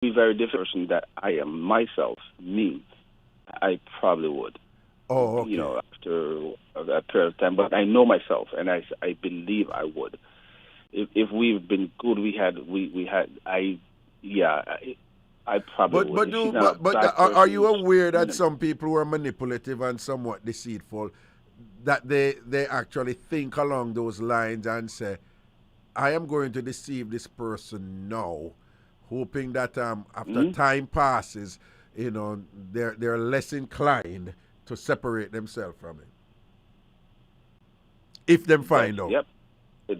be very different person that I am myself, me, I probably would. Oh, You okay. know, after a period of time. But I know myself, and I believe I would. If we've been good, we had yeah, I probably would. If she's not a bad Are person, you aware that no. some people who are manipulative and somewhat deceitful, that they actually think along those lines and say, I am going to deceive this person now, hoping that after Hmm. time passes, they're less inclined to separate themselves from it if them That's find out. yep.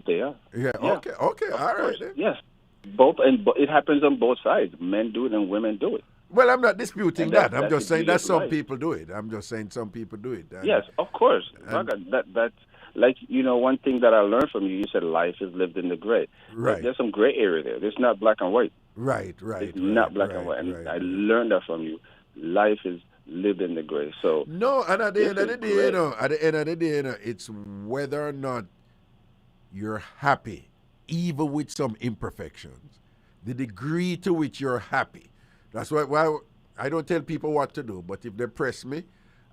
They are. Yeah. Yeah, Okay. Okay. of All right course. then. Yes, it happens on both sides. Men do it and women do it, Well, I'm not disputing and that. I'm that's the just saying beauty that of some life. people do it. I'm just saying some people do it, Yes, of course. and Raga, that's like one thing that I learned from you. You said life is lived in the gray. Well, right, there's some gray area there. It's not black and white. right, It's right, right, not black and right, white, and right, I right. learned that from you. Life is lived in the gray. So No, and at the this end of is the day, great. at the end of the day, it's whether or not you're happy, even with some imperfections. The degree to which you're happy. That's why I don't tell people what to do, but if they press me,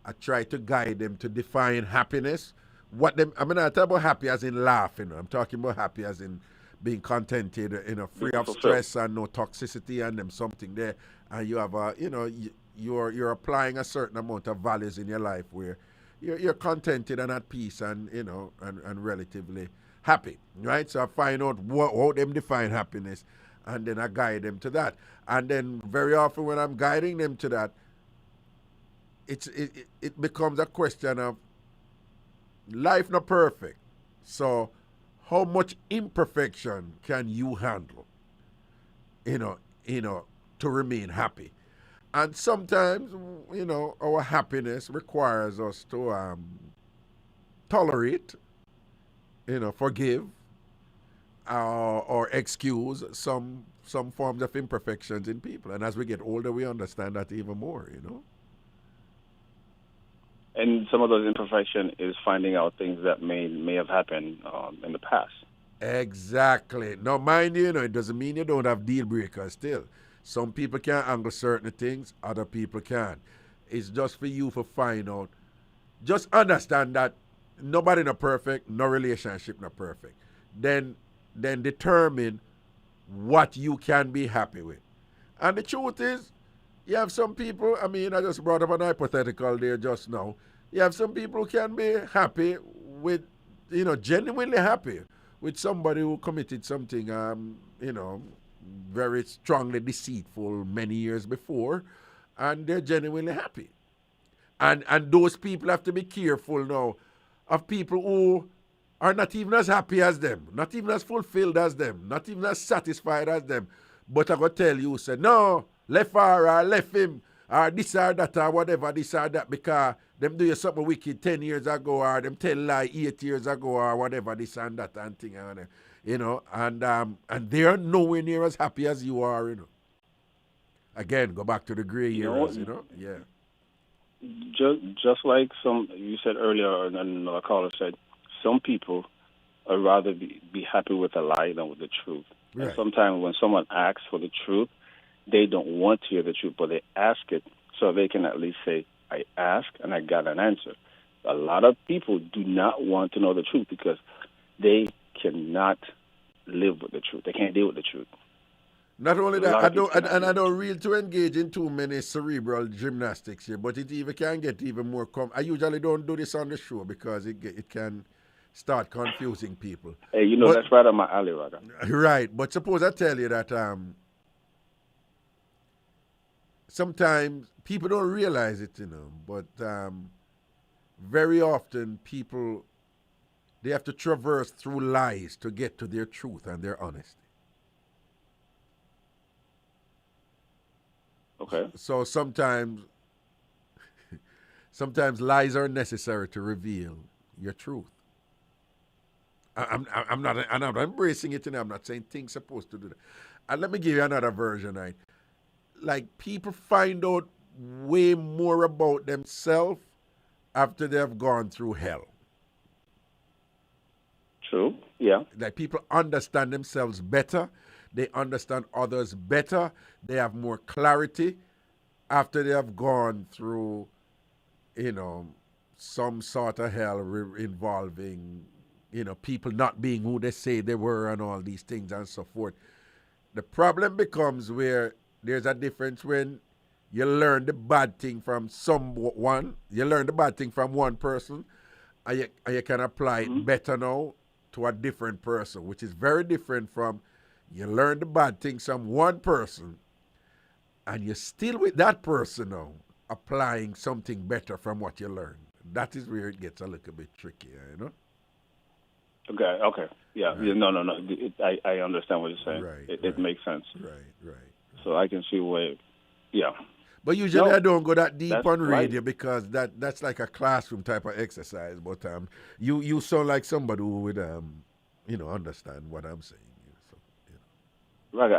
I try to guide them to define happiness. I'm not talking about happy as in laughing. I'm talking about happy as in being contented, free Being of fulfilled. stress and no toxicity and them something there. And you have you're applying a certain amount of values in your life where you're contented and at peace and and relatively happy, right? So I find out how them define happiness, and then I guide them to that. And then very often when I'm guiding them to that, it becomes a question of life not perfect. So how much imperfection can you handle, you know, you know, to remain happy? And sometimes, our happiness requires us to tolerate, forgive, or excuse some forms of imperfections in people. And as we get older, we understand that even more. And some of those imperfection is finding out things that may have happened in the past. Exactly. Now, mind you, it doesn't mean you don't have deal breakers still. Some people can handle certain things, other people can't. It's just for you to find out. Just understand that nobody not perfect, no relationship not perfect. Then then determine what you can be happy with. And the truth is, you have some people, I mean, I just brought up an hypothetical there just now. You have some people who can be happy with, genuinely happy with somebody who committed something, very strongly deceitful many years before, and they're genuinely happy. And those people have to be careful now of people who are not even as happy as them, not even as fulfilled as them, not even as satisfied as them. But I go tell you, say, no, left her or left him, or this or that or whatever, this or that, because them do you something wicked 10 years ago, or them tell lie 8 years ago, or whatever, this and that and thing, and they are nowhere near as happy as you are. Again, go back to the gray You know, areas. Yeah. just like some you said earlier, and another caller said, some people would rather be happy with a lie than with the truth. And Right. sometimes when someone asks for the truth, they don't want to hear the truth, but they ask it so they can at least say, I asked and I got an answer. A lot of people do not want to know the truth because they cannot live with the truth. They can't deal with the truth. Not A only that, lot I of people don't, cannot and deal I with the don't truth. really to engage in too many cerebral gymnastics here, but it even can get even more. I usually don't do this on the show because it can start confusing people. Hey, But that's right on my alley, Raga. right, but suppose I tell you that sometimes people don't realize it, but very often people they have to traverse through lies to get to their truth and their honesty. Okay. So sometimes lies are necessary to reveal your truth. I'm not embracing it, and I'm not saying things supposed to do that. And let me give you another version, right? Like people find out way more about themselves after they have gone through hell. True. Yeah. Like people understand themselves better. They understand others better. They have more clarity after they have gone through, you know, some sort of hell involving, people not being who they say they were and all these things and so forth. The problem becomes where there's a difference when you learn the bad thing from someone, you learn the bad thing from one person, and you can apply it better now to a different person, which is very different from you learn the bad things from one person and you're still with that person now, applying something better from what you learned. That is where it gets a little bit trickier. Okay. Yeah. Right. Yeah, no. I understand what you're saying. Right, It makes sense. Right. So I can see where, yeah. But usually I don't go that deep That's on radio right. because that's like a classroom type of exercise. But you sound like somebody who would understand what I'm saying. So, Right.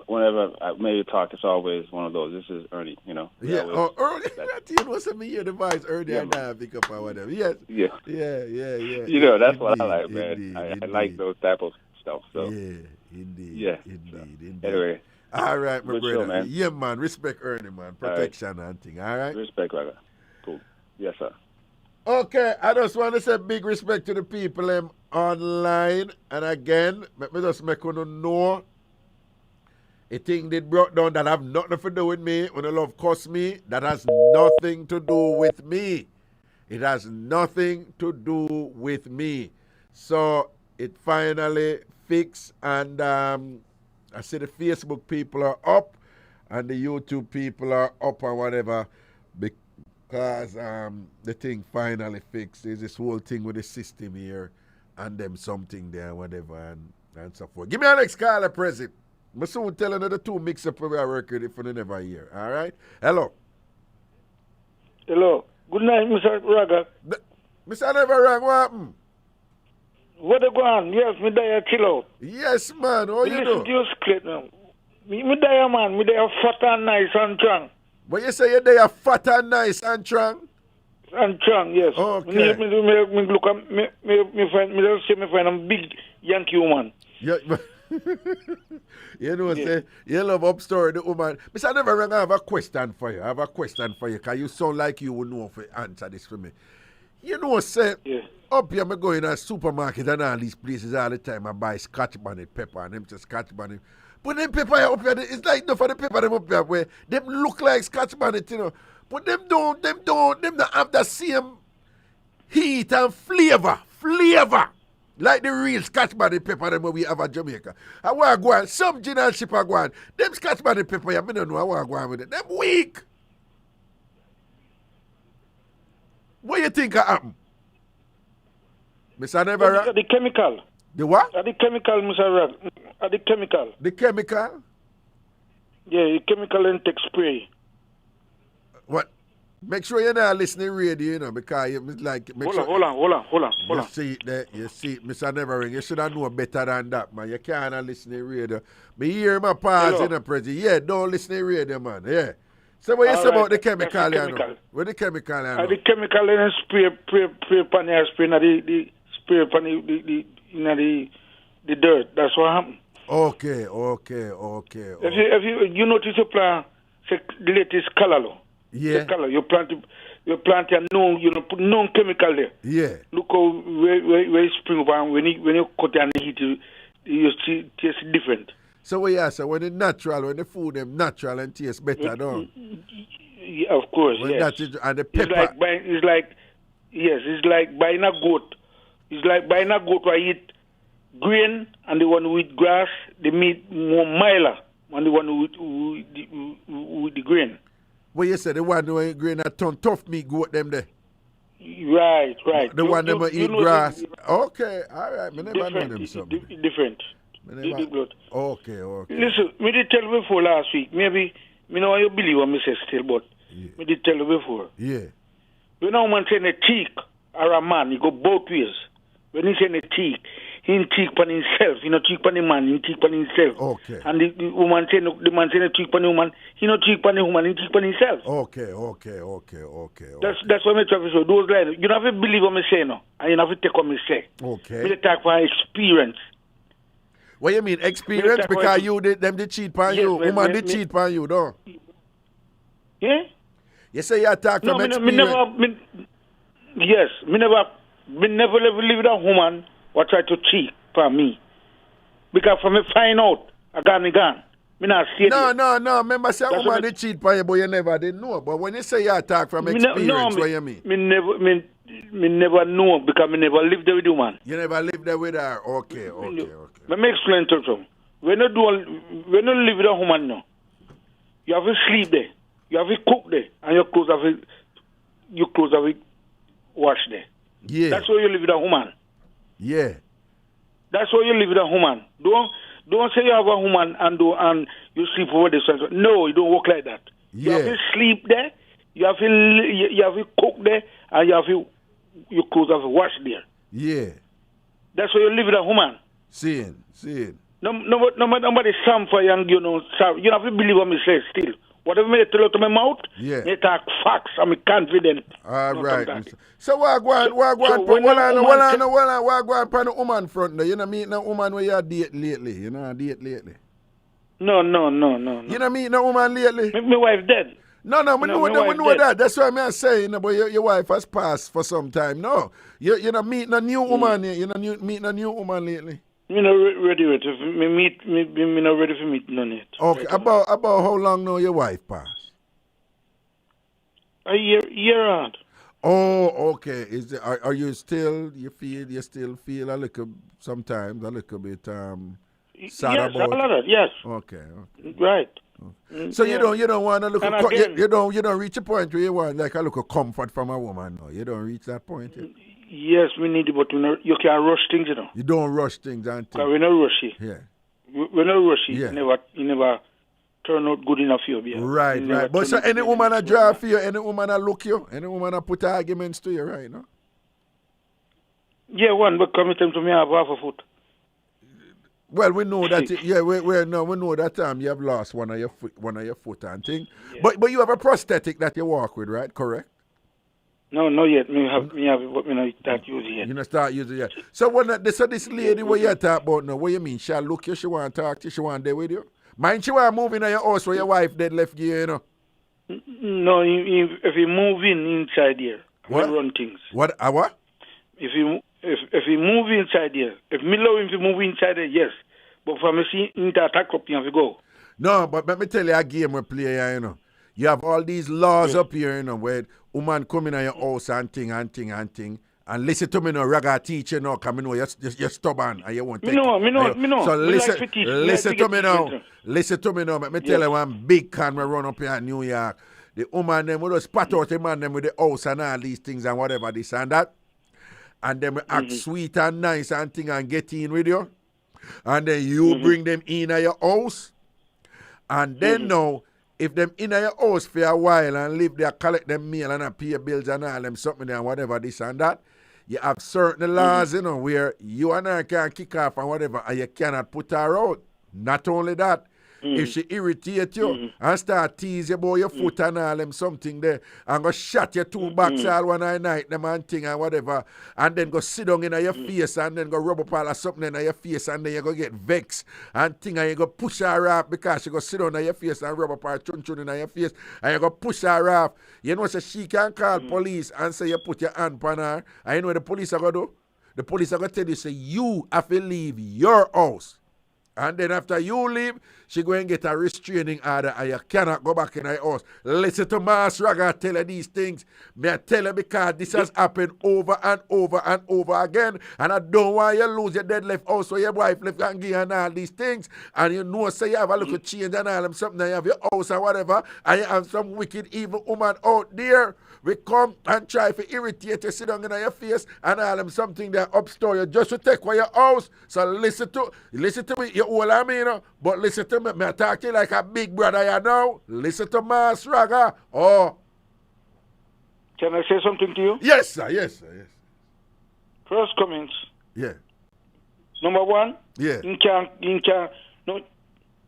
Whenever I maybe talk, it's always one of those. This is Ernie. We Yeah. always, Early. You know, some hear the voice early yeah, and I pick up or whatever. Yes. yeah. Yeah. That's what I Indeed. like, man. I Indeed. like those type of stuff. So Yeah. Indeed. yeah. Indeed. Anyway, All right, my good brother. show, man. Yeah, man. Respect Ernie, man. All right. Protection and thing. All right. Respect, Raga. Cool. Yes, sir. Okay, I just want to say big respect to the people online. And again, let me just make you know a thing did brought down that have nothing to do with me. When the love cost me, that has nothing to do with me. It has nothing to do with me. So it finally fixed, and I see the Facebook people are up and the YouTube people are up or whatever because the thing finally fixed. There's this whole thing with the system here and them something there, whatever, and so forth. Give me an next caller, President. I'm soon tell another two mix up where I work with if you never hear. All right? Hello. Hello. Good night, Mr. Raga. Mr. Never Rang, what happened? What a go on? Yes, me there chill out. Yes, man. How Me you listen to do? your split now. Me there, man. Me there fat and nice and strong. But you say you're there fat and nice and strong? And strong, yes. Okay. Me look at me find a big Yankee woman. Yeah. You know, Yeah. say, you love upstory the woman. Mr. Never Rang, I have a question for you. Because you sound like you would know if you answer this for me. You know, say, Yeah. up here, I go in a supermarket and all these places all the time. I buy Scotch bonnet pepper and them just Scotch bonnet. But them pepper up here, it's like enough of the pepper them up here where them look like Scotch bonnet, But them don't have the same heat and flavor. Like the real Scotch bonnet pepper them we have at Jamaica. I want to go on, some gin and ship I go on. Them Scotch bonnet pepper, I don't know, I want to go on with it. Them weak. What you think happened? Mr. Never. The chemical. The what? The chemical, Mr. Rag. The chemical. The chemical? Yeah, the chemical intake spray. What? Make sure you're not listening radio, because it's like... Hold on. You see it there, Mr. Nevering, you should have known better than that, man. You can't listen to radio. Me hear my pause in the present. Yeah, don't listen to radio, man. Yeah. So what you say about the chemical, What the chemical, The chemical in spray pan here, spray in the spray pan the dirt. That's what happened. Okay. If you notice the plant, the latest color, Yeah. the color you plant a put no chemical there. Yeah. Look how where it spring up, and when you cut it and heat it, you see taste different. So what you say, when the food them natural and taste better, don't? Yeah, of course, When yes. that is, and the pepper. It's like buying a goat. It's like buying a goat who eat grain, and the one who eat grass, the meat more milder than the one who eat the grain. What you say, the one who eat grain a ton tough meat goat them there? Right. The one them eat grass. Okay, all right. Me never know them Different. something. Different. Okay. Listen, me did tell you before last week. Maybe me know you believe what me say still, but me did tell you before. Yeah. When a man say a teak or a man, he go both ways. When he say a teak, he teak on himself. He not teak on the man, he teak on himself. Okay. And the woman say the man say a teak on the woman, he not teak on the woman, he teak on himself. Okay. That's what me try to say. Those lines, you don't have to believe what me say, no, and you don't have to take what me say. Okay. Me talk from experience. What you mean experience? Because you did them did cheat on you. Woman did cheat on you, though. Yeah. You say you attack from experience. Yes, me never live with a woman who try to cheat for me. Because for me find out, I got me gone. Me not No. Remember say a woman did cheat on you, but you never did know. But when you say you attack from experience, what you mean? Me never know because me never lived there with the woman. You never lived there with her? Okay. Let me explain to you. When you live with a woman now, you have to sleep there, you have to cook there, and your clothes have to wash there. Yeah. That's why you live with a woman. Yeah. That's why you live with a woman. Don't say you have a woman and you sleep over there. No, you don't work like that. Yeah. You have to sleep there, you have to cook there, and your clothes have to wash there. Yeah. That's why you live with a woman. Seeing. Nobody sam for you, you have to believe what me say still. Whatever me tell out to my mouth, me talk facts. I'm confident. All right. So what go on the woman front there? You know meet no woman where you date lately. No. You know meet no woman lately? My wife dead. No, we know that. That's why I'm saying, but your wife has passed for some time. No. You know meet a new woman here. You know meet a new woman lately. Me not ready with it. Me not ready for meet none yet. Okay. Right. About how long now your wife passed? A year old. Oh, okay. Are you still still feel a little sometimes a little bit sad yes, about a lot. Yes. Okay. Right. So you don't want to look you don't reach a point where you want like a little comfort from a woman. No, you don't reach that point yet. Yes, we need it, but you can't rush things, you know. You don't rush things, auntie. Because we're not rushy. Yeah. We're not rushy. Yeah. You never turn out good enough for you. Yeah. Right. But so any woman a draw for you, any woman a look you, any woman a put arguments to you, right? No? Yeah, one, but come to me, I have half a foot. Well, we know that. We know that you have lost one of your foot and thing. Yeah. But you have a prosthetic that you walk with, right? Correct. No, not yet. Me have it, but me not start using it. You not start using it. So this lady what you talk about now, what you mean? She'll look you, she want to talk to you, she want to there with you? Mind she want to move in your house where your wife dead left you, know? No, if you move inside here, we run things. What? If you move inside here, if me allow him to move inside here, yes. But for me see into attack up, you have to go. No, but let me tell you a game we play here, you know. You have all these laws up here, you know, where woman come in your house and thing. And listen to me, no raga teacher, no, because I know you're stubborn and you won't take Me know. So listen to me now. Listen to me now. Let me tell you one big can we run up here in New York. The woman them will just spat out the man them with the house and all these things and whatever, this and that. And then we act sweet and nice and thing and get in with you. And then you bring them in your house. And then now, if them in your house for a while and live there, collect them meal and pay bills and all them something and whatever, this and that, you have certain laws, you know, where you and her can kick off and whatever, and you cannot put her out. Not only that, if she irritate you and start tease you about your foot and all them something there, and go shot you two backs all one night, them and thing and whatever, and then go sit down in your face and then go rub up all of something in your face and then you go get vexed and thing and you go push her off because she go sit down in your face and rub up her chun in your face and you go push her off. You know, so she can call police and say you put your hand on her, and you know what the police are going to do? The police are going to tell you, say, you have to leave your house. And then after you leave, she go and get a restraining order and you cannot go back in her house. Listen to Master Raga tell her these things. Me I tell her because this has happened over and over and over again. And I don't want you lose your dead left house or your wife left and give and all these things. And you know, say you have a little change and all them something and you have your house and whatever. And you have some wicked evil woman out there. We come and try to irritate you, sit down in your face and all them something that upstore you just to take away your house. So listen to me, you all I mean, you know, but listen to me. I talk to you like a big brother, you know. Listen to Master Raga. Oh. Can I say something to you? Yes, sir. First comments. Yeah. Number one. Yeah. You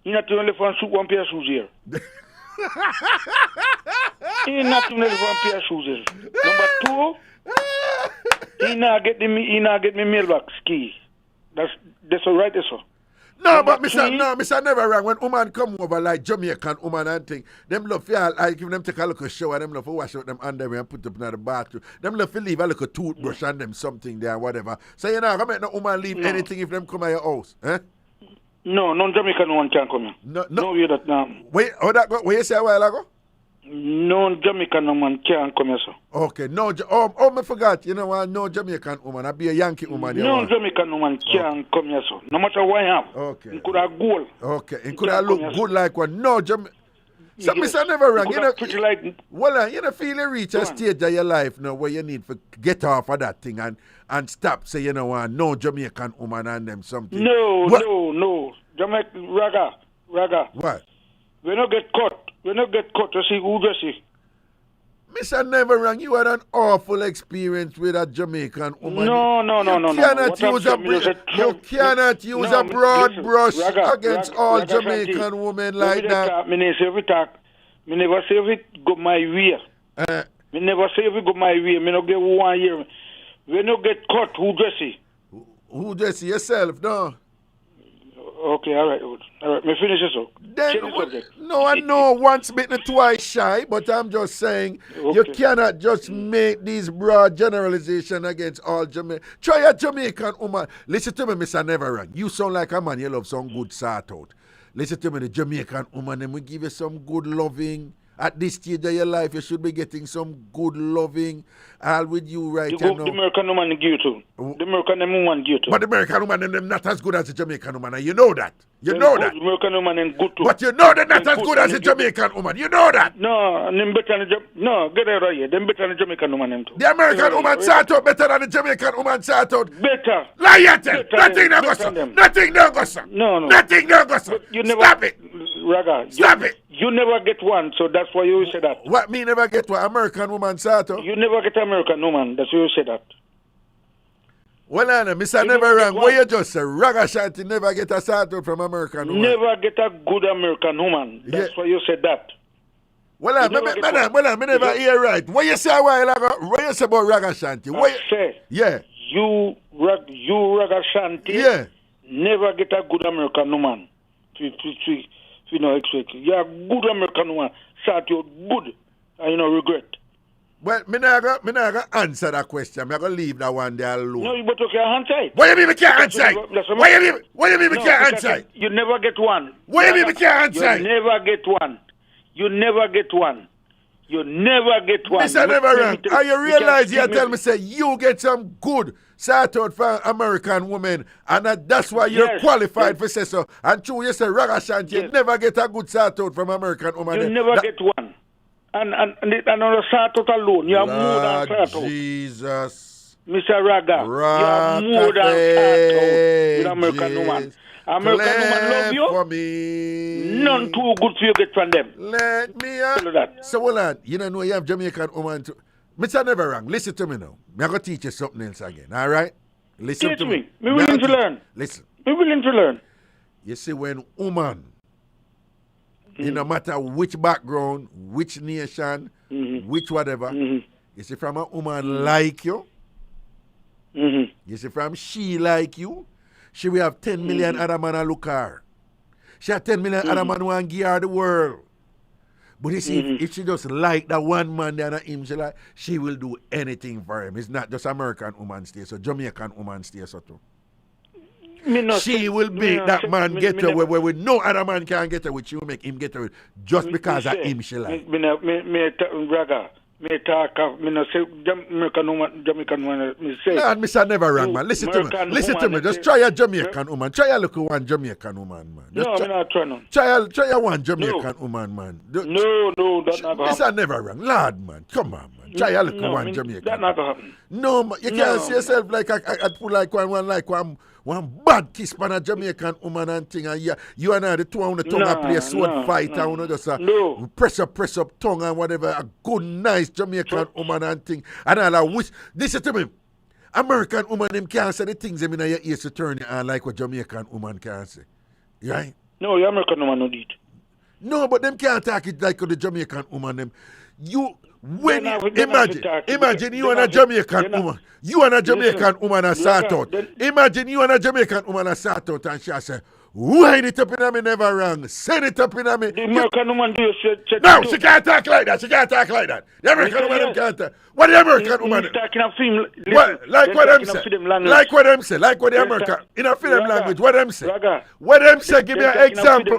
not only for one pair of shoes here. He not only for one pair of shoes here. Number two. He not get me mailbox key. That's all right, sir. No, Number but three, Mr. Never wrong. When woman come over like Jamaican woman and thing, them love feel like if them take a little shower, them love to wash out them underwear and put them in the bathroom. Them love to leave a little toothbrush and them something there, whatever. So you know, I make no woman leave anything if them come at your house. Eh? no, non-Jamaican woman can't come here. No way that now. Wait, what you say a while ago? Non-Jamaican woman can't come here, sir. Okay, no, I forgot. You know what? No Jamaican woman. I be a Yankee woman. Non-Jamaican woman can't come here, sir. No matter what I have. Okay. It could have gold. Okay, it could have look good like one. No Jamaican. So, Mr. Never wrong. You know, feel you reach a stage of your life now where you need to get off of that thing and stop. Say, you know what? No Jamaican woman and them something. No. Jamaican, Raga. What? We don't get caught. You see who just see. Mr. Never wrong, you had an awful experience with a Jamaican woman. No. You cannot use a broad brush against all Jamaican women like that. Me never say if it go my way. Me never say if it go my way. Me no get 1 year. We no get caught. Who just see? Who just see yourself? No. Okay, all right. Me finish this up. No, I know once bitten, twice shy, but I'm just saying you cannot just make these broad generalization against all Jamaican. Try a Jamaican woman. Listen to me, Mr. Never Wrong. You sound like a man, you love some good sort out. Listen to me, the Jamaican woman, them will give you some good loving. At this stage of your life, you should be getting some good loving. All with you right now. The American woman give you too. The American woman give you too. But the American woman them not as good as the Jamaican woman, and you know that. You know that. The American woman is good too. But you know they're not as good as the Jamaican woman. You know that. No, them better than get out of here. Them better than the Jamaican woman them too. The American woman sort out better than the Jamaican woman sort out. Better. Lie tell. Nothing no go sir. Nothing no go sir. No. Nothing no go sir. Stop it. Raga. Stop it. You never get one, so that's why you say that. What me never get what American woman sort out? You never get American woman, that's why you say that. Well, Anna, Mr. Never wrong. What you just say? Ragashanti never get a sort out from American woman. Never get a good American woman. That's why you said that. Well, me never hear right. What you say a while ago? What you say about Ragashanti? I say, yeah. You Ragashanti, yeah. Never get a good American woman. You know, you're a good American woman. Start you good, and you know, regret. Well, me not gonna answer that question. I'm gonna leave that one there alone. No, but you can't answer it. What you mean we can't answer it? What you mean we can't answer it? You never get one. What you mean we can't answer it? You never get one. You never get one. Mr. Never wrong. And you realize you tell me, say, you get some good sort out for American women, and that's why you're qualified for say so. And true, you say, Ragashanti, you never get a good sort out from American women. You never get one. And another sort out alone. You are more than sort out. Jesus. Mr. Raga, you are more than sort out with American woman. American woman love you. For me. None too good for you get from them. Let me So hold on. You know you have Jamaican woman too. Mr. Never wrong. Listen to me now. I'm going to teach you something else again. All right? Listen teach to me. Me willing to learn. Listen. Me willing to learn. You see, when woman, no matter which background, which nation, which whatever, you see, from a woman like you, you see, from she like you, she will have 10 million other man to look her. She have 10 million other man who want to give her the world. But you see, if she just like that one man there and him, she will do anything for him. It's not just American woman stay so, Jamaican woman stay so too. She will make that man get her where no other man can get her with. She will make him get her just because of him she like. Me no say Jamaican woman, me say. Nah, Mr. Never wrong, man. Listen to me. Just try a Jamaican woman. Try a look at one Jamaican woman, man. No, I'm not trying. Try a one Jamaican woman, man. No, that's not going to Mr. happen. Never wrong. Lord, man. Come on, man. Try a look at one Jamaican. That's not going to happen. No, man. You can't see yourself like I put like one bad kiss on a Jamaican woman and thing, and you and I, the two on the tongue, play a sword fight, and just press up tongue and whatever, a good, nice Jamaican woman and thing. And all I wish, listen to me, American woman, them can't say the things them in your ears to turn you on like what Jamaican woman can say. Right? No, your American woman no need. No, but them can't talk it like the Jamaican woman, them. Imagine you and a Jamaican woman. You and a Jamaican woman are sat out. Imagine you and a Jamaican woman are sat out and she say, Wind it up in me never wrong. Send it up in me. The American woman do you No, she can't talk like that. She can't talk like that. The American woman them can't talk. What the American woman? He's talking a film. What? Like what them say? Like what them say? Like what the American in a film language? What them say? What them say? Give me an example.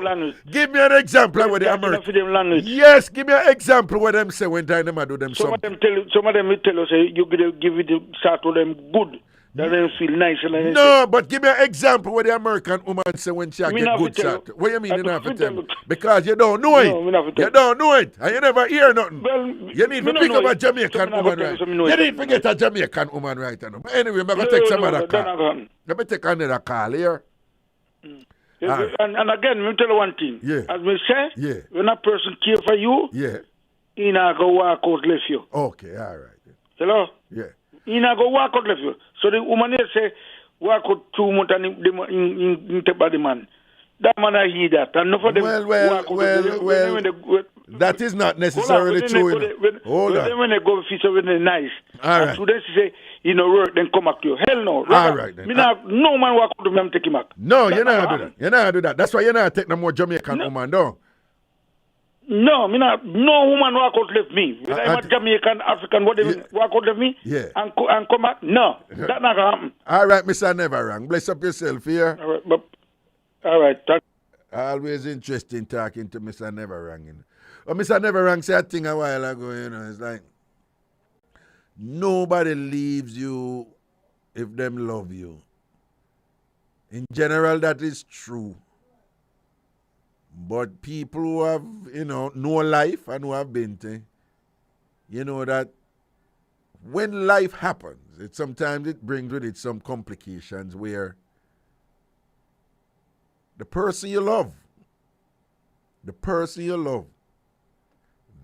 Give me an example of what the American. Yes, give me an example what them say when time them do them some something. Some of them will tell us you could give it start to them good. That them feel nice. No, but give me an example what the American woman say when she get good start. What you mean you don't have to tell me? Because you don't know it. You don't know it. And you never hear nothing. Well, you need to pick up a Jamaican woman right. You need to get a Jamaican woman right now. But anyway, I'm going to take some other call. Let me take another call here. Right. And again, let me tell you one thing. Yeah. As we say, when a person care for you, he not go walk out left you. Okay, all right. Hello? Yeah. He not go walk out left you. So the woman here say, walk out 2 months and in take by the man. That man I hear that. And for them well, that is not necessarily true. Hold on. When they go fish when they're nice. All right. And students say, work, then come back to you. Hell no. All right then. No man walk out to me and take him back. No, you're not do that. You're not do that. That's why you're not take no more Jamaican woman, though. No, no woman walk out left me. I'm a Jamaican, African, whatever, walk out left me and come back. No, that not gonna happen. All right, Mr. Never Wrong. Bless up yourself here. All right. Always interesting talking to Mr. Never Wrong. Well, Mr. Never Wrong said a thing a while ago, it's like, nobody leaves you if them love you. In general, that is true. But people who have, know life and who have been to, that when life happens, sometimes it brings with it some complications where the person you love,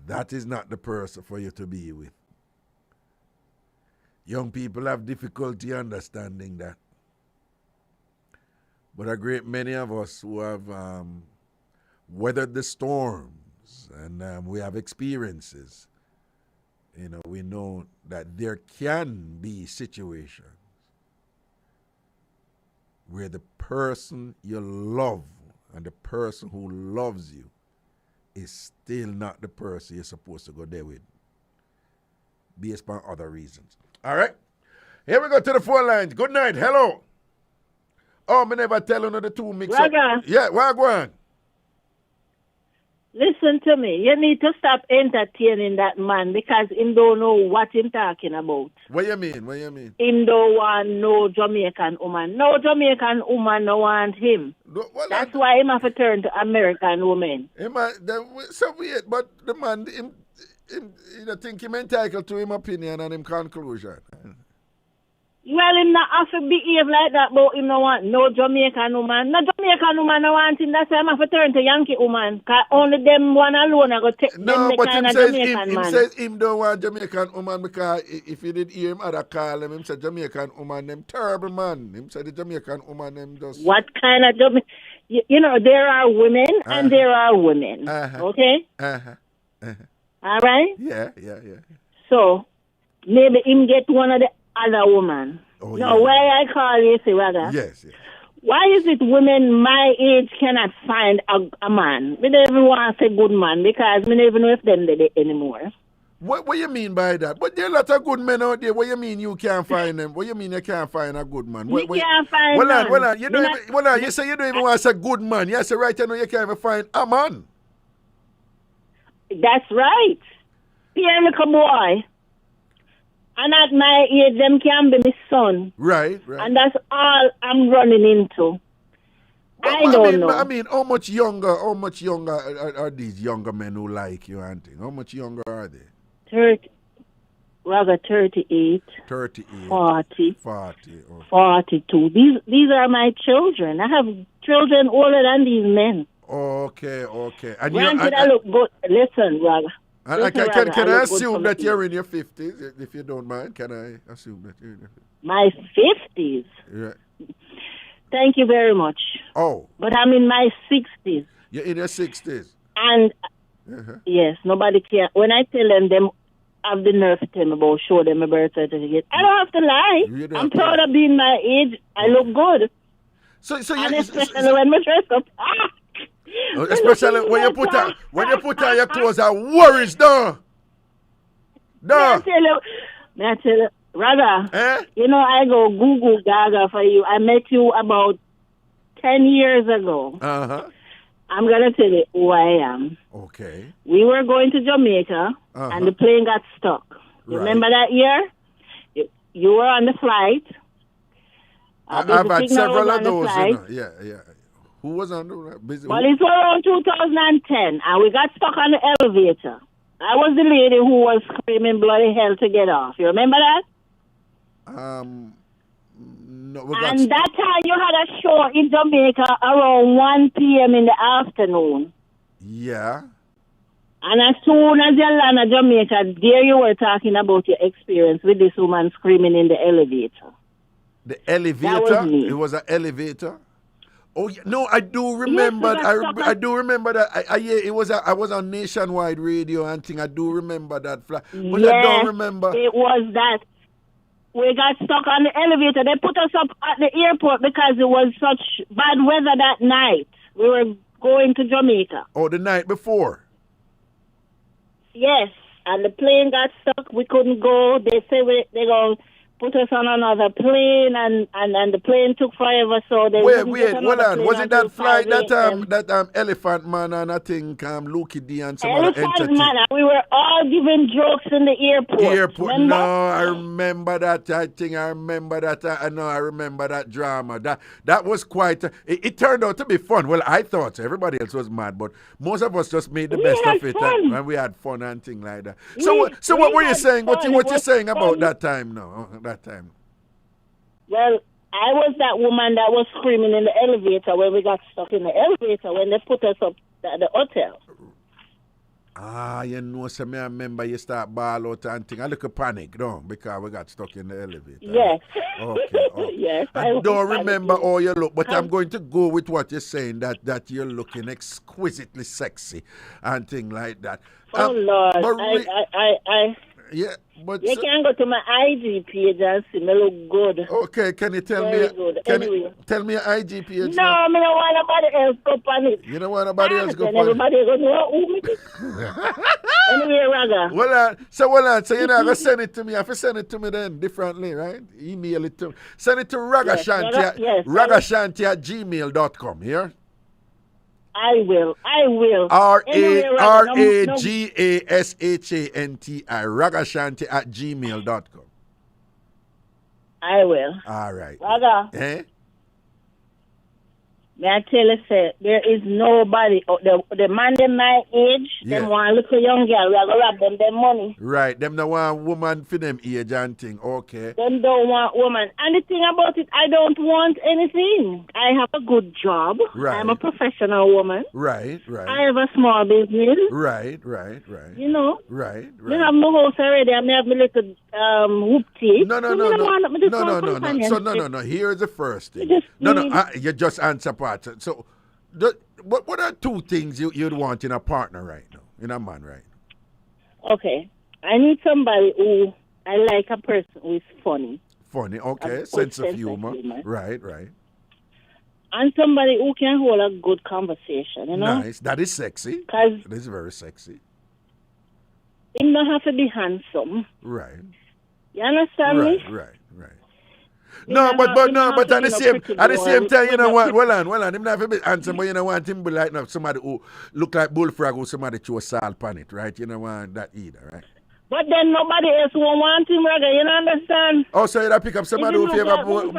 that is not the person for you to be with. Young people have difficulty understanding that. But a great many of us who have weathered the storms and we have experiences, we know that there can be situations where the person you love and the person who loves you is still not the person you're supposed to go there with, based on other reasons. All right? Here we go to the phone lines. Good night. Hello. Oh, me never tell you the two mix up. Yeah, where go on? Listen to me. You need to stop entertaining that man because he don't know what he's talking about. What you mean? He don't want no Jamaican woman. No Jamaican woman no want him. That's why he have to turn to American woman. So weird, but the man, I think he's entitled to his opinion and his conclusion. Well, him not have to behave like that, but him no want no Jamaican woman. No Jamaican woman no want him. That's why I'm have to turn to Yankee woman. Because only them one alone are going to take them the kind of Jamaican man. Him says him don't want Jamaican woman because if you did hear him other call him say Jamaican woman, them terrible man. Him say the Jamaican woman, them just... What kind of Jamaican... there are women and there are women. Okay? All right? Yeah. So, maybe him get one of the other woman. Why I call you, see, Raga? Yes. Why is it women my age cannot find a man? We don't even want to say good man because we don't even know if them did it anymore. What you mean by that? But there are a lot of good men out there. What you mean you can't find them? What you mean you can't find a good man? You can't find one. Well, you say you don't even want to say good man. You say right now you can't even find a man. That's right. Pierre, look a boy. And at my age, them can be my son. Right. And that's all I'm running into. I don't know. I mean, how much younger are these younger men who like you, Auntie? How much younger are they? 38. 38. 40. 40. Okay. 42. These are my children. I have children older than these men. Okay. And granted, I look good. Listen, Raga. Can I assume that you're in your 50s, if you don't mind? Can I assume that you're in your 50s? My 50s? Yeah. Thank you very much. Oh. But I'm in my 60s. You're in your 60s? And, yes, nobody can. When I tell them have the nerve to tell me about, show them my birth certificate, I don't have to lie. I'm proud of being my age. I look good. So And you, especially when we dress up. especially when you put on your clothes and worries, no. May I tell you, Raga, Eh? you know, I go Google Gaga for you. I met you about 10 years ago. Uh-huh. I'm going to tell you who I am. Okay. We were going to Jamaica, and the plane got stuck. You remember that year? You were on the flight. I've had several of those, you know. Yeah. Who was on the Well, it was around 2010, and we got stuck on the elevator. I was the lady who was screaming bloody hell to get off. You remember that? No, and that time you had a show in Jamaica around 1 p.m. in the afternoon. Yeah. And as soon as you land at Jamaica, there you were talking about your experience with this woman screaming in the elevator. The elevator? That was me. It was an elevator? Oh yeah, no, I do remember. Yes, I do remember that. It was. I was on nationwide radio and thing. I do remember that flight, but I don't remember. It was that we got stuck on the elevator. They put us up at the airport because it was such bad weather that night. We were going to Jamaica. Oh, the night before. Yes, and the plane got stuck. We couldn't go. They say they go put us on another plane, and the plane took forever. So they wait, hold on. Was it that flight that Elephant Man and I think Lucky D and some other Elephant Man? We were all giving jokes in the airport. Remember? No, I remember that. I remember that. I remember that drama. That was quite. It turned out to be fun. Well, I thought so. Everybody else was mad, but most of us just made the best of it, and we had fun and things like that. So what were you saying? What you saying about that time now? That time. Well, I was that woman that was screaming in the elevator when we got stuck in the elevator when they put us up at the hotel. You know, so I remember you start ball out and thing. I look a panic, no, because we got stuck in the elevator. Yes. Okay. Yes. I don't remember how you look, but I'm going to go with what you're saying, that you're looking exquisitely sexy and thing like that. Oh, Lord. Yeah, but you can go to my IG page and see me look good. Okay, can you tell Very me? Good. Tell me your IG page. No, I don't want nobody else go on it. You don't want nobody else go on it. Everybody go know who me. Anyway, Raga. So you're not gonna send it to me. I have to send it to me then differently, right? Email it to me. Send it to Ragashanti Ragashanti at gmail.com. Here. I will. Ragashanti Ragashanti at gmail.com. I will. All right. Raga. May I tell you, sir, there is nobody, the man in my age, them want a little young girl, we are going to rob them money. Right, them don't want woman for them age and thing, okay. Them don't want woman. And the thing about it, I don't want anything. I have a good job. Right. I'm a professional woman. Right. I have a small business. Right. You know? Right. I have my house already. I have my little whoop tea. No. Here's the first thing. You just answer part. So, what are two things you'd want in a partner right now, in a man right now? Okay. I need somebody who, I like a person who is funny. Funny, okay. Sense of humor. Right. And somebody who can hold a good conversation, you know? Nice. That is sexy. That is very sexy. He don't have to be handsome. Right. You understand me? Right. No, but at the same time, you know what? Well on. Him not have to be handsome, but you know want him be like somebody who look like bullfrog or somebody throw salt on it, right? You know want that either, right? But then nobody else won't want him, Raga. You don't understand? Oh, so you pick up somebody who favor bullfrog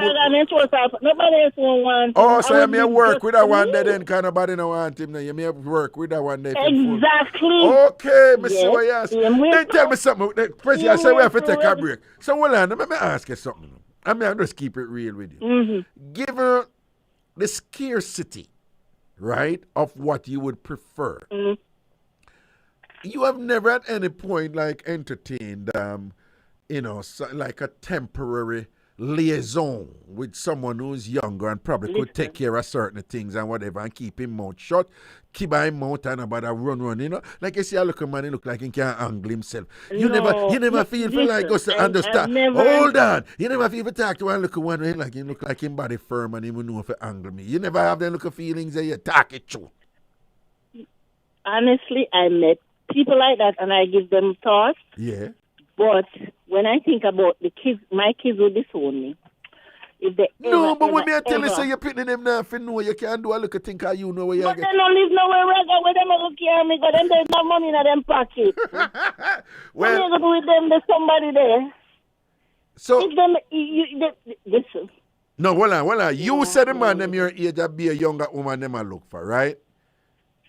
nobody else won't want him. Oh, so you may work with that one day then kind of body don't want him. You may work with that one day. Exactly. Okay, me see what you ask. Then tell me something. First, I say we have to take a break. So hold on, let me ask you something. I'll just keep it real with you. Mm-hmm. Given the scarcity, right, of what you would prefer, you have never at any point like entertained, like a temporary liaison with someone who's younger and probably could take care of certain things and whatever and keep him mouth shut, keep him mouth and about a run, you know. Like you see, I look at man, he look like he can't angle himself. You never feel like us to understand. Hold on. You never feel to talk to one look at one way like he look like him body firm and he will know if he angle me. You never have them look of feelings that you talk it through. Honestly, I met people like that and I give them thoughts. Yeah. But when I think about the kids, my kids will disown me. If they but when I tell you, so you're picking them now, if you know you can't do a look at think how you know where you get. But they don't live nowhere where them will carry me, because there's no money in them pocket. Well, what are you going to do with them? There's somebody there. So, if them, listen. No, hold on. You said the man them your age that be a younger woman them I look for, right?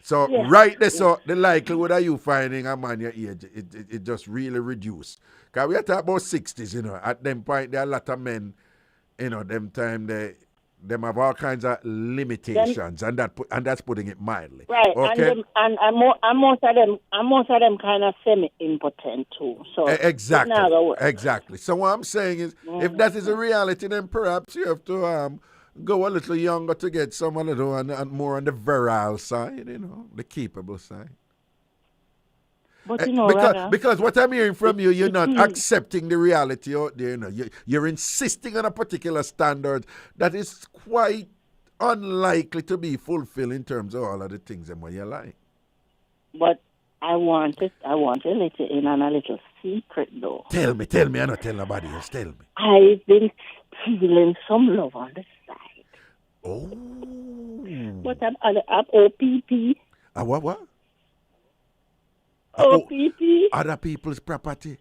So right there, so the likelihood of you finding a man your age, it just really reduced. Because we are talking about 60s, you know. At them point, there are a lot of men, you know, them time them have all kinds of limitations, and that's putting it mildly. Right, okay? and most of them kind of semi-impotent too. So exactly. So what I'm saying is, if that is a reality, then perhaps you have to go a little younger to get some a little and more on the virile side, you know, the keepable side. But you know, because what I'm hearing from you, you're not accepting the reality out there. You know, you're insisting on a particular standard that is quite unlikely to be fulfilled in terms of all of the things in what you like. But I want to let you in on a little secret, though. Tell me. I don't tell nobody else. Tell me. I've been feeling some love on the side. Oh. But I'm OPP. What? OPP. Other people's property.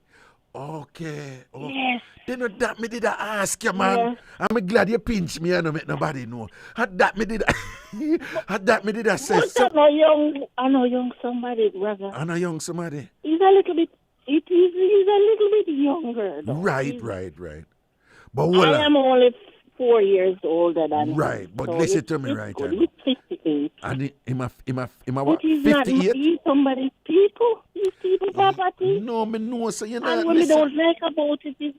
Okay. Yes. Then that me did I ask you, man. Yes. I'm glad you pinch me and don't make nobody know. Had that me did I say. I know young somebody, brother. I know young somebody. He's a little bit younger, though. Right. But I am only 4 years older than him. Right, but so listen to me right now. He's 58. And him what? 58? He's somebody's people. He's people property. No, me know, so you know. And what we don't like about it is...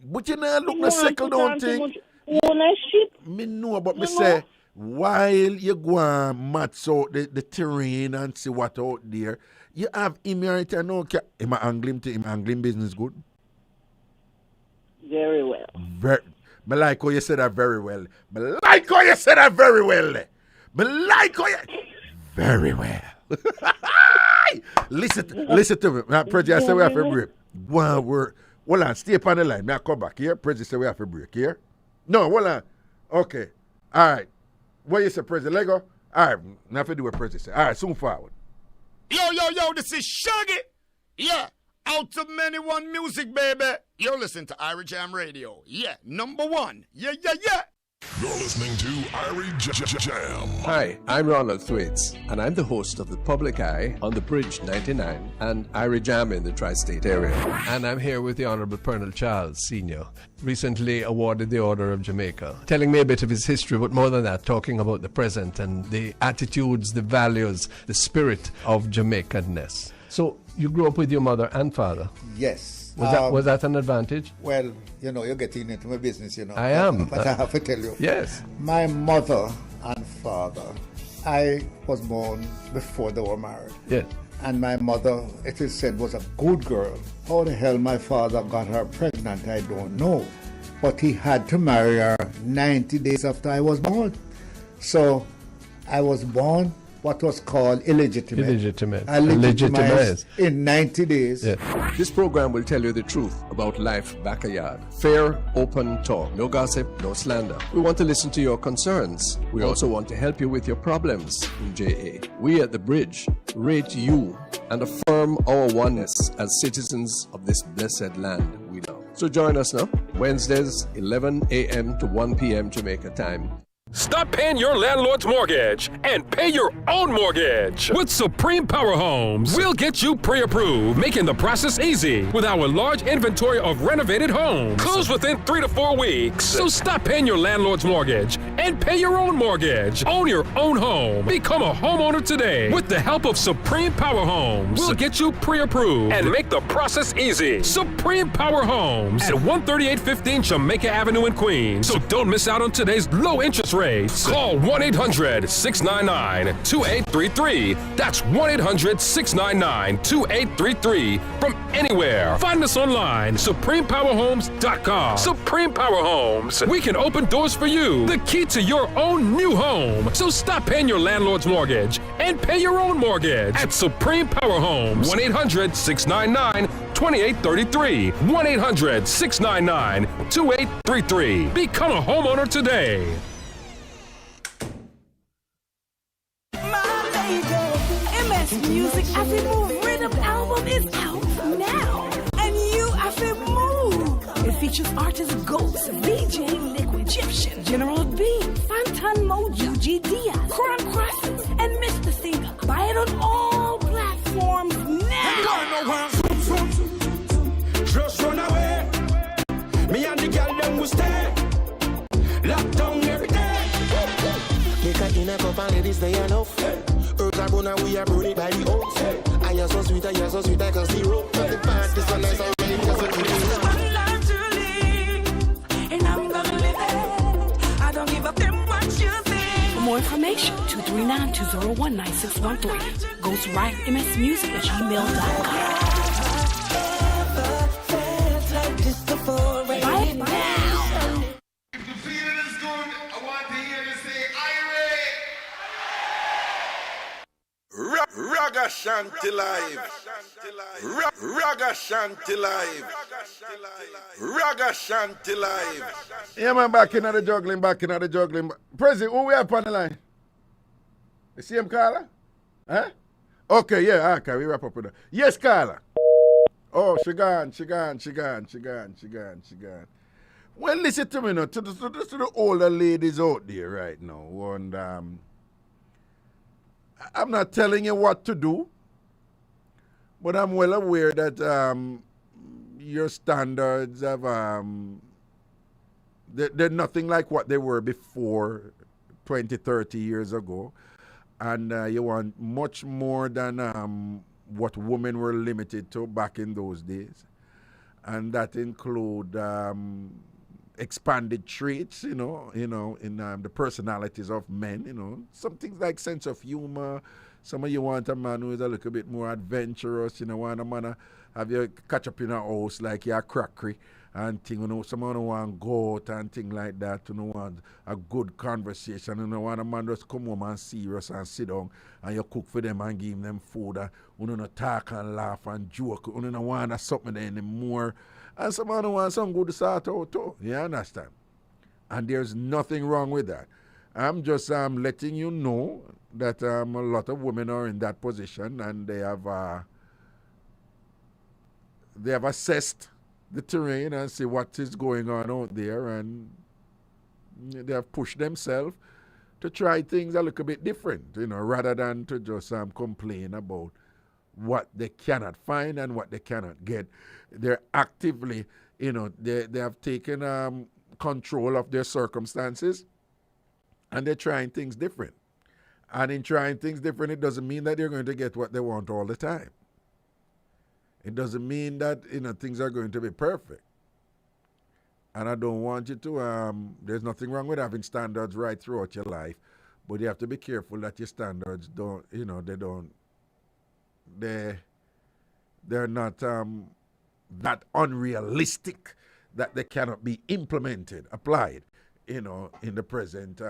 But you know, look, no second don't think. Ownership. Me know, but me say, while you go and match out the terrain and see what out there, you have him right and no, him angling business good? Very well. Me like how you said that very well. Very well. Listen to me. Now, President, I say we have a break. Hold on, stay up on the line. May I come back here? President, say we have a break here. No, hold on. Okay. All right. What you say, President? Lego? All right. Now if I do what President say. All right, soon forward. Yo, this is Shaggy. Yeah. Out to many one music, baby. You're listening to Irie Jam Radio. Yeah, number one. Yeah. You're listening to Irie Jam. Hi, I'm Ronald Thwaites, and I'm the host of The Public Eye on the Bridge 99 and Irie Jam in the tri-state area. And I'm here with the Honorable Colonel Charles, Sr., recently awarded the Order of Jamaica, telling me a bit of his history, but more than that, talking about the present and the attitudes, the values, the spirit of Jamaicanness. So, you grew up with your mother and father? Yes. Was that an advantage? Well, you know, you're getting into my business, you know. I am. But I have to tell you. Yes. My mother and father, I was born before they were married. Yes. And my mother, it is said, was a good girl. How the hell my father got her pregnant, I don't know. But he had to marry her 90 days after I was born. So I was born what was called illegitimate. Illegitimate. In 90 days. Yeah. This program will tell you the truth about life backyard. Fair, open talk. No gossip, no slander. We want to listen to your concerns. We also want to help you with your problems in JA. We at The Bridge rate you and affirm our oneness as citizens of this blessed land we love. So join us now, Wednesdays, 11 a.m. to 1 p.m. Jamaica time. Stop paying your landlord's mortgage and pay your own mortgage. With Supreme Power Homes, we'll get you pre-approved, making the process easy with our large inventory of renovated homes. Close within 3 to 4 weeks. So stop paying your landlord's mortgage and pay your own mortgage. Own your own home. Become a homeowner today. With the help of Supreme Power Homes, we'll get you pre-approved and make the process easy. Supreme Power Homes at 13815 Jamaica Avenue in Queens. So don't miss out on today's low interest rates. Call 1-800-699-2833. That's 1-800-699-2833 from anywhere. Find us online, supremepowerhomes.com. Supreme Power Homes. We can open doors for you. The key to your own new home. So stop paying your landlord's mortgage and pay your own mortgage at Supreme Power Homes. 1-800-699-2833. 1-800-699-2833. Become a homeowner today. Music After Move Rhythm album is out now, and you have to move. It features artists Ghost, VJ, Liquid Egyptian, General B, Fantan Mojo, G Diaz, Crown Crossings, and Mr. Singer. Buy it on all platforms now. Just run away. Me and the girl them will stay. Lock down every day. Take a dinner cup and ladies they enough. Earth are born and we are burning by the oats. I am so sweet, I can zero. But the party so nice, I really just a keep it. One life to live, and I'm gonna live it. I don't give up them what you think. For more information, 239-201-9613. Ghost Writer msmusic@gmail.com. Right now. If the feeling is good, I want to hear you say Irie. Ragashanti live. Ragashanti live. Ragashanti live. Yeah, man, back in the juggling. President, who we have on the line? You see him, Carla? Huh? Okay, yeah, okay, we wrap up with that. Yes, Carla. Oh, she gone. Well, listen to me now, to the older ladies out there right now, and I'm not telling you what to do, but I'm well aware that your standards have, they're nothing like what they were before 20, 30 years ago, and you want much more than what women were limited to back in those days, and that include expanded traits, in the personalities of men, some things like sense of humor. Some of you want a man who is a little bit more adventurous, want a man to have you catch up in a house like you're crackery and thing, someone who want go out and thing like that, want a good conversation, want a man just come home and serious and sit down and you cook for them and give them food, and talk and laugh and joke, don't want something anymore. And someone who wants some good start out too. You understand? And there's nothing wrong with that. I'm just letting you know that a lot of women are in that position, and they have assessed the terrain and see what is going on out there, and they have pushed themselves to try things a little bit different, rather than to just complain about what they cannot find and what they cannot get. They're actively, they have taken control of their circumstances, and they're trying things different. And in trying things different, it doesn't mean that they're going to get what they want all the time. It doesn't mean that, things are going to be perfect. And I don't want you to, there's nothing wrong with having standards right throughout your life, but you have to be careful that your standards don't, they're not that unrealistic that they cannot be implemented, applied, in the present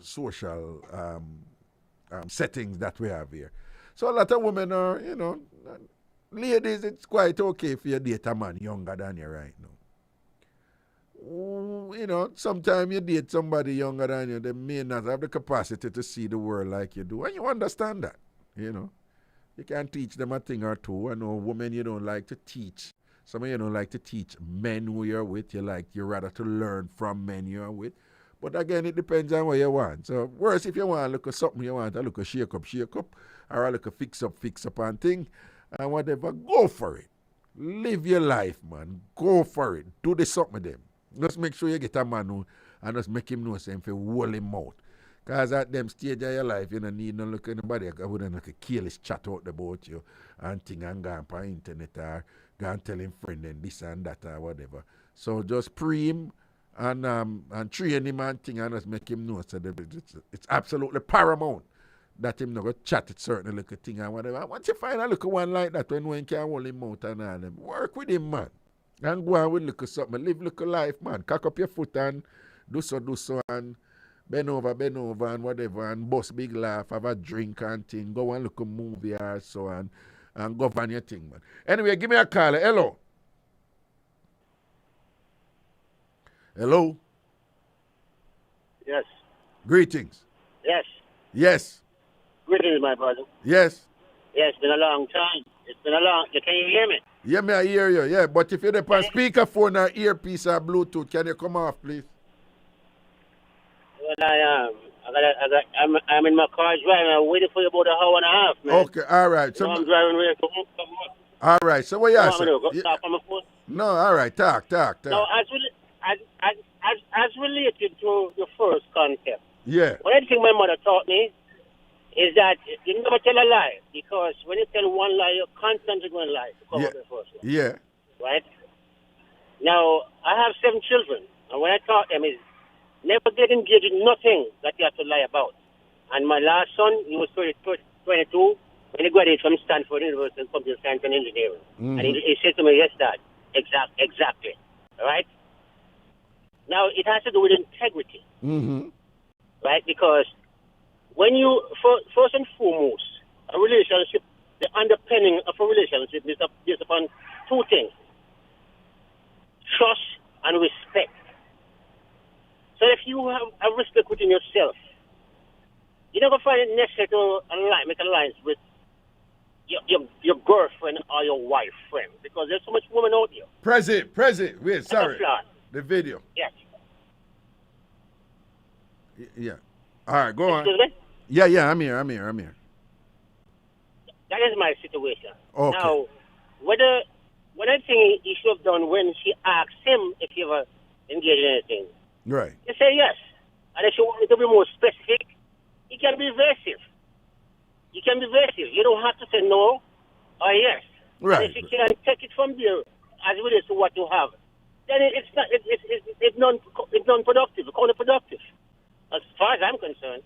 social settings that we have here. So a lot of women are, ladies, it's quite okay for you to date a man younger than you right now. Sometimes you date somebody younger than you, they may not have the capacity to see the world like you do, and you understand that, You can teach them a thing or two. I know women, you don't like to teach. Some of you don't like to teach men who you're with. You rather to learn from men you're with. But again, it depends on what you want. So, worse if you want to look at something, you want to look at shake up, or a look at fix up and thing, and whatever, go for it. Live your life, man. Go for it. Do the something with them. Just make sure you get a man who, and just make him know something for hold him out. Because at them stage of your life, you don't need no look at anybody. I wouldn't like a careless chat out about you and thing and go on internet or go and tell him friend and this and that or whatever. So just pre him and train him and thing and just make him know so that it's absolutely paramount that him not go chat at certain little thing and whatever. Once you find a little one like that when one can hold him out and all them, work with him, man. And go on with look at something. Live look life, man. Cock up your foot and do so and bend over and whatever and bust big laugh, have a drink and thing, go and look a movie or so and govern your thing, man. Anyway, give me a call. Hello. Hello. Yes. Greetings. Yes. Yes. Greetings, my brother. Yes. Yeah, it's been a long time. Can you hear me? Yeah, me I hear you. Yeah, but if you're on speakerphone or earpiece or Bluetooth, can you come off, please? Well, I am. I'm in my car driving. I'm waiting for you about an hour and a half, man. Okay, all right. So I'm driving ready to home. All right. So what you say? Talk on my phone? No, all right. Talk. No, as related to your first concept. Yeah. One thing my mother taught me is that you never tell a lie, because when you tell one lie, you're constantly going to lie to cover the first one. Yeah. Right? Now, I have 7 children, and what I taught them is never get engaged in nothing that you have to lie about. And my last son, he was 22 when he graduated from Stanford University in Computer Science and Engineering. Mm-hmm. And he said to me, yes, Dad, exactly. All right? Now, it has to do with integrity. Mm-hmm. Right? Because when you, first and foremost, a relationship, the underpinning of a relationship is based upon 2 things: trust and respect. So if you have a respect within yourself, you're not going to find it necessary to make alliance with your girlfriend or your wife friend, because there's so much women out there. Present. Wait, sorry. The video. Yes. Yeah. All right, go on. Excuse me? Yeah, I'm here. That is my situation. Okay. Now, what I think he should have done when she asked him if he ever engaged in anything, right, he said yes. And if you want me to be more specific, he can be evasive. You don't have to say no or yes. Right. And if you can take it from there as it relates to what you have, then it's non-productive, it's counterproductive, as far as I'm concerned.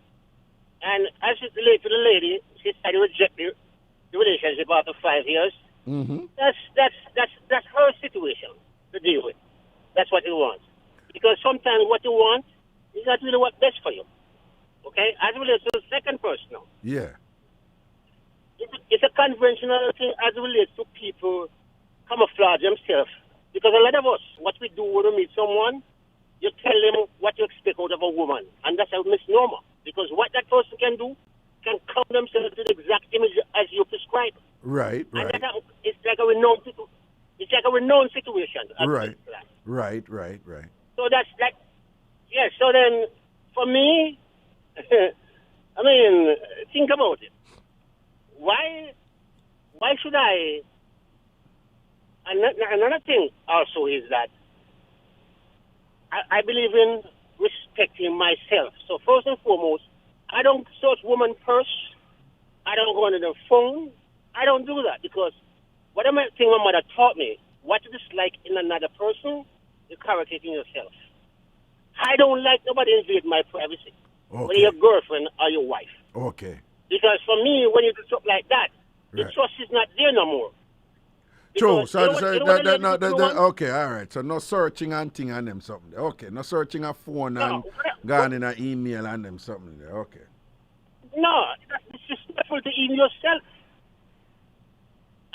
And as it relates to the lady, she decided to reject the relationship after 5 years. Mm-hmm. That's her situation to deal with. That's what you want. Because sometimes what you want is not really what's best for you. Okay? As it relates to the second person now. Yeah. It's a conventional thing as it relates to people camouflage themselves. Because a lot of us, what we do when we meet someone, you tell them what you expect out of a woman. And that's a misnomer. Because what that person can do can count themselves to the exact image as you prescribe. Right. And it's like a renowned situation. Right. So that's like, yeah, so then, for me, I mean, think about it. Why should I? Another thing also is that I believe in respecting myself. So first and foremost, I don't search woman purse. I don't go on the phone. I don't do that, because what my mother taught me, what you dislike in another person, you correct it in yourself. I don't like nobody invade my privacy, whether your girlfriend or your wife. Okay. Because for me, when you do something like that, the trust is not there no more. True. So okay, all right. So no searching and thing on them something. Okay, no searching a phone and gone in an email and them something there. Okay. No, it's disrespectful to even yourself.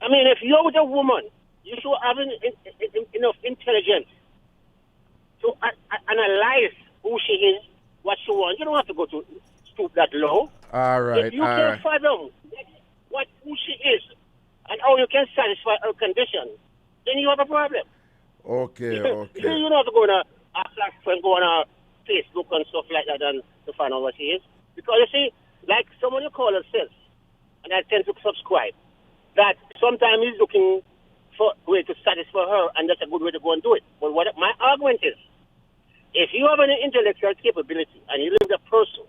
I mean, if you're with a woman, you should have enough intelligence to analyze who she is, what she wants. You don't have to go to stoop that low. All right. If you can fathom who she is and how you can satisfy her condition, then you have a problem. Okay. You don't have to go on a flash and go on a Facebook and stuff like that and to find out what she is. Because you see, like someone you call herself, and I tend to subscribe, that sometimes he's looking for a way to satisfy her, and that's a good way to go and do it. But what my argument is, if you have an intellectual capability and you live a person,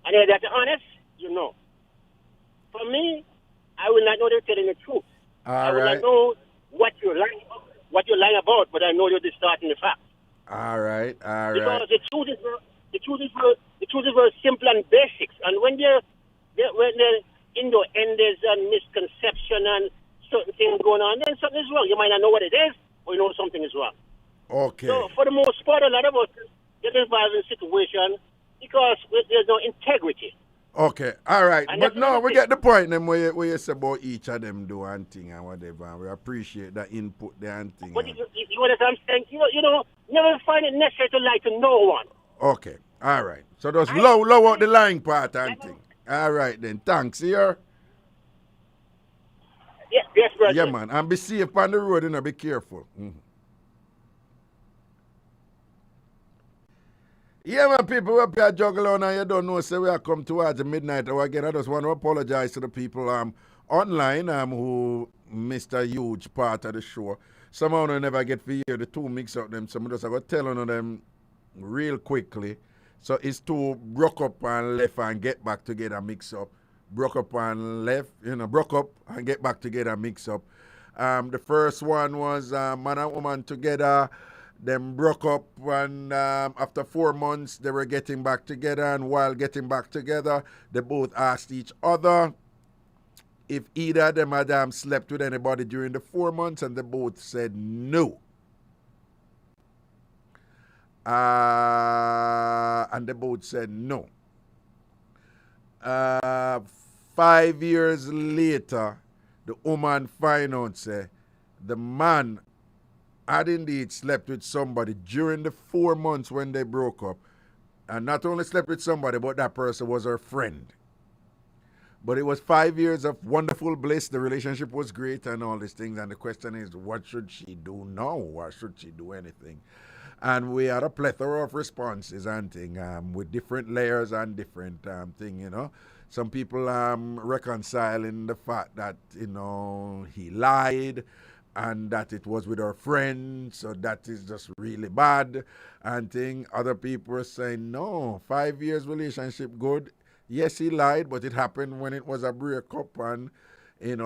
and you're that honest, you know. For me, I will not know they're telling the truth. I will not know what you're lying about, but I know you're distorting the facts. All right. Because the truth is very simple and basics. And when they're innuendos and misconception and certain things going on, then something is wrong. You might not know what it is, or you know something is wrong. Okay. So for the most part, a lot of us get involved in situations because there's no integrity. Okay, all right. And But no, we get the point them where you say about each of them do and thing and whatever. And we appreciate that input there and thing. But you know what I'm saying? You know, never find it necessary to lie to no one. Okay, all right. So just low out the lying part and thing. All right then. Thanks, here. Yes, brother. Yeah, man. And be safe on the road and be careful. Mm-hmm. Yeah, man, people, we're up here juggling on and you don't know, say we are come towards the midnight hour again. I just want to apologize to the people online who missed a huge part of the show. Somehow I never get to hear the two mix up them, so I'm just going to tell one of them real quickly. So it's two broke up and left and get back together mix up. Broke up and left, broke up and get back together mix up. The first one was man and woman together. Them broke up and after 4 months they were getting back together, and while getting back together they both asked each other if either of them had slept with anybody during the 4 months, and they both said no. And they both said no. 5 years later, the woman find out say the man had indeed slept with somebody during the 4 months when they broke up. And not only slept with somebody, but that person was her friend. But it was 5 years of wonderful bliss. The relationship was great and all these things. And the question is, what should she do now? Or should she do anything? And we had a plethora of responses and things with different layers and different things, Some people reconciling the fact that, he lied, and that it was with her friend, so that is just really bad and thing. Other people are saying, no, 5 years relationship good. Yes, he lied, but it happened when it was a breakup. And,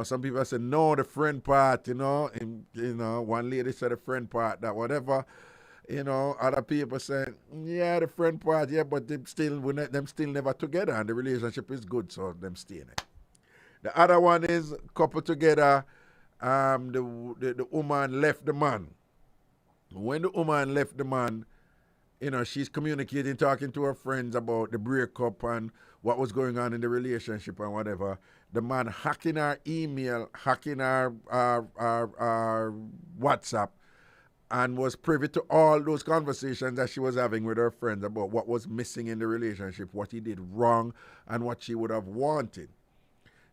some people said, no, the friend part, one lady said the friend part, that whatever. Other people saying, yeah, the friend part, yeah, but them still never together, and the relationship is good, so them staying it. The other one is couple together. The woman left the man. When the woman left the man, she's communicating, talking to her friends about the breakup and what was going on in the relationship and whatever. The man hacking her email, hacking her WhatsApp, and was privy to all those conversations that she was having with her friends about what was missing in the relationship, what he did wrong, and what she would have wanted.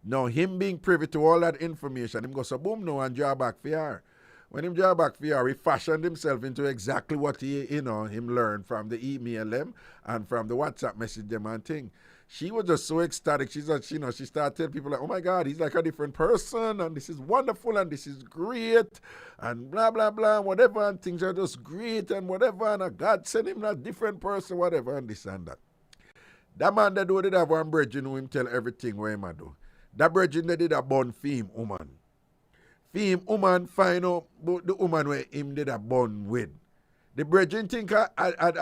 Now, him being privy to all that information, him go so boom now and draw back for her. When him draw back for her, he fashioned himself into exactly what him learned from the email them and from the WhatsApp message them and thing. She was just so ecstatic. She started telling people like, oh my God, he's like a different person, and this is wonderful, and this is great, and blah, blah, blah, and whatever, and things are just great, and whatever, and God sent him a different person, whatever, and this and that. That man that did have one brethren who him tell everything what him a do. That brethren that did a bun for him woman. For him woman find out the woman where him did a bun with. The brethren think are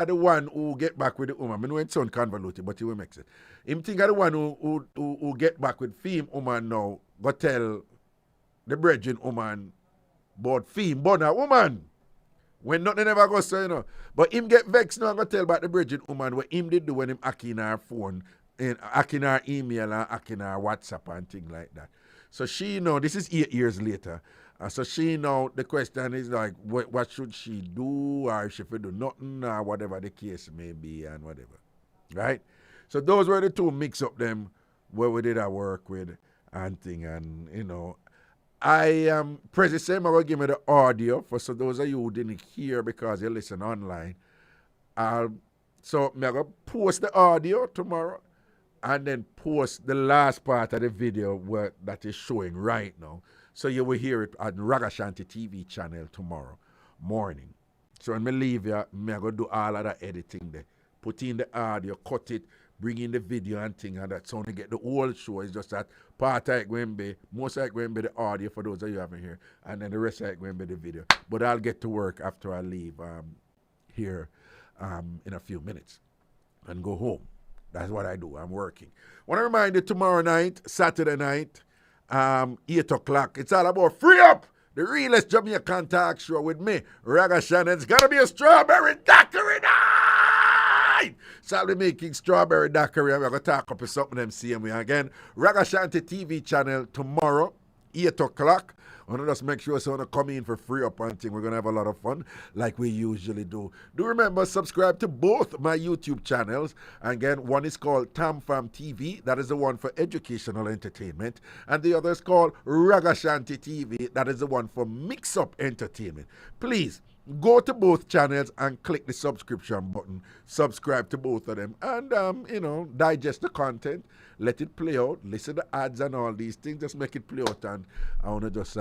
the one who get back with the woman. I know it sound convoluted, but he will make sense. Him think are the one who get back with him woman now, go tell the brethren woman about him bun a woman. When nothing ever goes so, But him get vexed now and go tell about the brethren woman what him did do when him hacking her phone, hacking her email and hacking her WhatsApp and things like that. So she this is 8 years later. So she the question is like, what should she do, or if she should do nothing, or whatever the case may be, and whatever. Right? So those were the two mix up them where we did our work with and thing. And, I am Prezi same. I'm going to give me the audio for so those of you who didn't hear because you listen online. I'll So I'm going to post the audio tomorrow and then post the last part of the video that is showing right now. So you will hear it on Ragashanti TV channel tomorrow morning. So when I leave here, I'm going to do all of that editing there. Put in the audio, cut it, bring in the video and thing and that. So to get the whole show, it's just that part of it going to be, most of it going to be the audio for those of you haven't here, and then the rest of it going to be the video. But I'll get to work after I leave here in a few minutes and go home. That's what I do. I'm working. Want to remind you, tomorrow night, Saturday night, 8 o'clock, it's all about Free Up, the realest Jamaican talk show with me, Ragashanti. It's going to be a strawberry daiquiri night. So I'll be making strawberry daiquiri. I'm going to talk up with something them same way again. Ragashanti TV channel tomorrow, 8 o'clock. I want to just make sure someone come in for Free Up and thing. We're going to have a lot of fun like we usually do. Do remember, subscribe to both my YouTube channels. And again, one is called Tam Fam TV. That is the one for educational entertainment. And the other is called Ragashanti TV. That is the one for mix-up entertainment. Please, go to both channels and click the subscription button. Subscribe to both of them. And, digest the content. Let it play out. Listen to ads and all these things. Just make it play out. And I want to just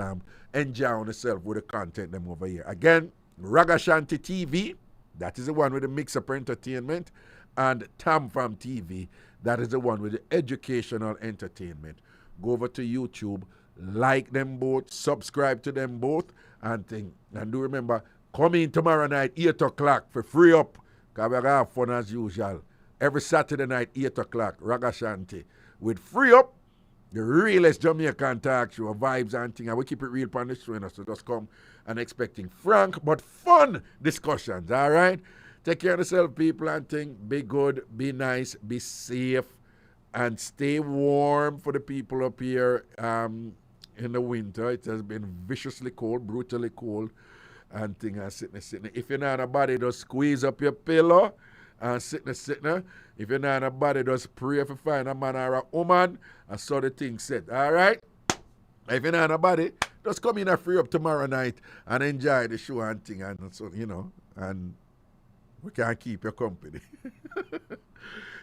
enjoy yourself with the content them over here. Again, Ragashanti TV. That is the one with the mix-up entertainment. And Tam Fam TV. That is the one with the educational entertainment. Go over to YouTube. Like them both. Subscribe to them both. And think. And do remember, come in tomorrow night, 8 o'clock for Free Up. Because we're going to have fun as usual. Every Saturday night, 8 o'clock, Ragashanti. With Free Up, the realest Jamaican talk show, vibes and things. And we keep it real on the show, so just come and expecting frank but fun discussions, all right? Take care of yourself, people, and things. Be good, be nice, be safe, and stay warm for the people up here in the winter. It has been viciously cold, brutally cold, and things. Sitting. If you're not a body, just squeeze up your pillow. And sitting. If you're not in a body, just pray if you find a man or a woman. And so the thing said. All right? If you're not in a body, just come in and Free Up tomorrow night and enjoy the show and thing. And so, and we can keep your company.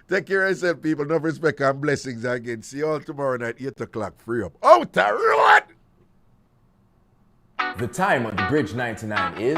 Take care of yourself, people. Enough respect and blessings again. See you all tomorrow night, 8 o'clock. Free Up. Out the road! The time on the Bridge 99 is